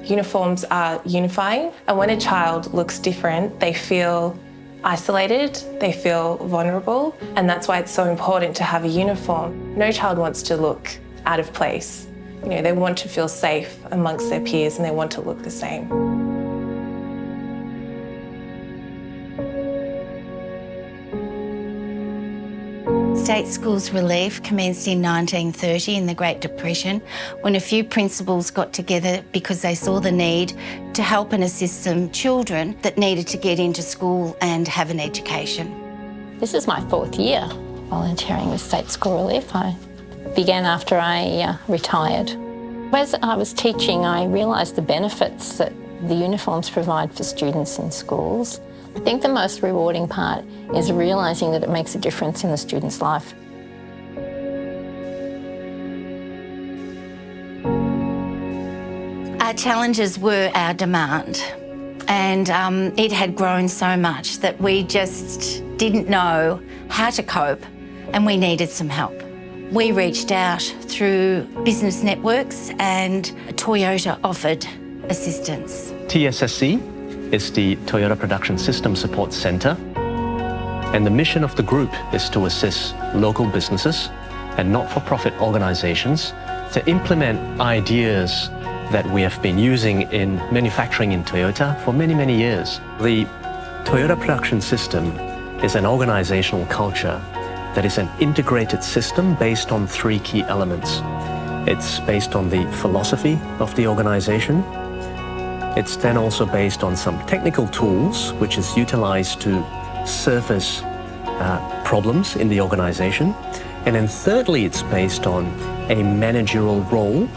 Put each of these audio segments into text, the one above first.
Uniforms are unifying, and when a child looks different, they feel isolated, they feel vulnerable, and that's why it's so important to have a uniform. No child wants to look out of place. You know, they want to feel safe amongst their peers and they want to look the same. State schools relief commenced in 1930 in the Great Depression, when a few principals got together because they saw the need to help and assist some children that needed to get into school and have an education. This is my 4th year volunteering with State School Relief. I began after I retired. As I was teaching, I realised the benefits that the uniforms provide for students in schools. I think the most rewarding part is realising that it makes a difference in the student's life. Our challenges were our demand, and it had grown so much that we just didn't know how to cope, and we needed some help. We reached out through business networks and Toyota offered assistance. TSSC is the Toyota Production System Support Center, and the mission of the group is to assist local businesses and not-for-profit organizations to implement ideas that we have been using in manufacturing in Toyota for many, many years. The Toyota Production System is an organizational culture that is an integrated system based on 3 key elements. It's based on the philosophy of the organization. It's then also based on some technical tools, which is utilized to surface problems in the organization. And then thirdly, it's based on a managerial role.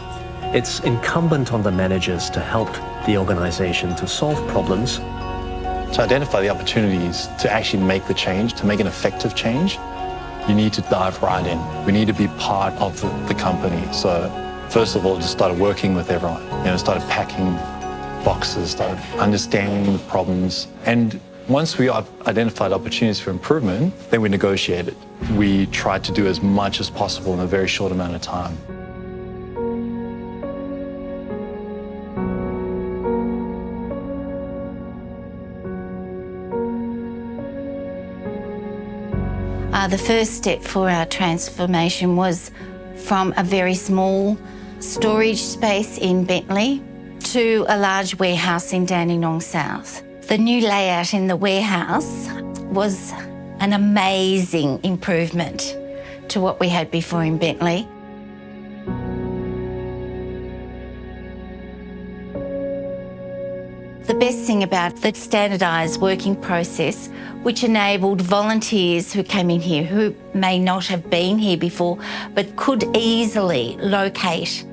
It's incumbent on the managers to help the organization to solve problems. To identify the opportunities to actually make the change, to make an effective change, you need to dive right in. We need to be part of the company. So first of all, just started working with everyone. Started packing boxes, started understanding the problems. And once we identified opportunities for improvement, then we negotiated. We tried to do as much as possible in a very short amount of time. The first step for our transformation was from a very small storage space in Bentley to a large warehouse in Dandenong South. The new layout in the warehouse was an amazing improvement to what we had before in Bentley. The best thing about the standardised working process, which enabled volunteers who came in here who may not have been here before, but could easily locate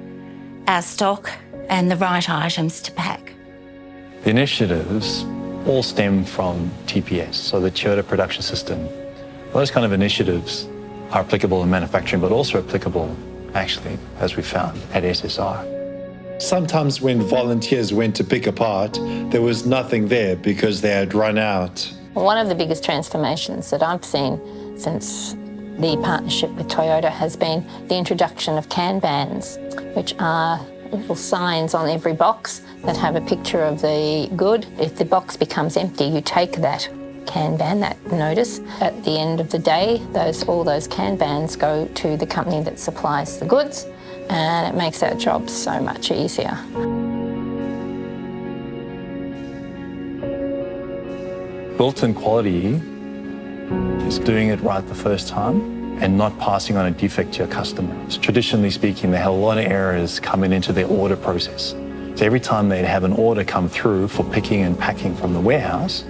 our stock and the right items to pack. The initiatives all stem from TPS, so the Toyota Production System. Those kind of initiatives are applicable in manufacturing, but also applicable, actually, as we found, at SSR. Sometimes when volunteers went to pick apart, there was nothing there because they had run out. One of the biggest transformations that I've seen since the partnership with Toyota has been the introduction of can bans, which are little signs on every box that have a picture of the good. If the box becomes empty, you take that can ban, that notice. At the end of the day, all those can bans go to the company that supplies the goods, and it makes our job so much easier. Built-in quality is doing it right the first time and not passing on a defect to your customers. Traditionally speaking, they had a lot of errors coming into their order process. So every time they'd have an order come through for picking and packing from the warehouse,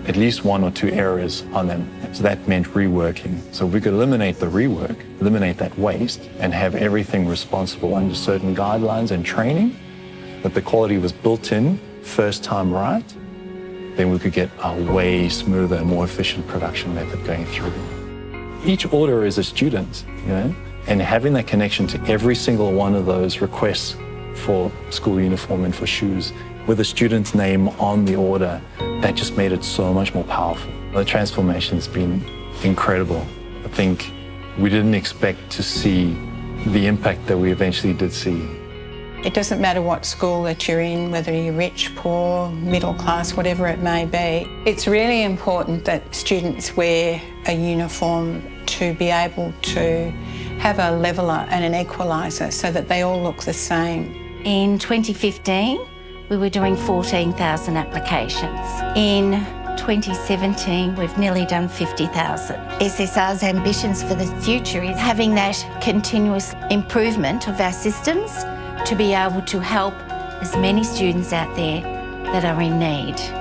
at least 1 or 2 errors on them. So that meant reworking. So we could eliminate the rework, eliminate that waste, and have everything responsible under certain guidelines and training, that the quality was built in first time right, then we could get a way smoother and more efficient production method going through them. Each order is a student, and having that connection to every single one of those requests for school uniform and for shoes with a student's name on the order, that just made it so much more powerful. The transformation's been incredible. I think we didn't expect to see the impact that we eventually did see. It doesn't matter what school that you're in, whether you're rich, poor, middle class, whatever it may be. It's really important that students wear a uniform to be able to have a leveller and an equaliser so that they all look the same. In 2015, we were doing 14,000 applications. In 2017, we've nearly done 50,000. SSR's ambitions for the future is having that continuous improvement of our systems to be able to help as many students out there that are in need.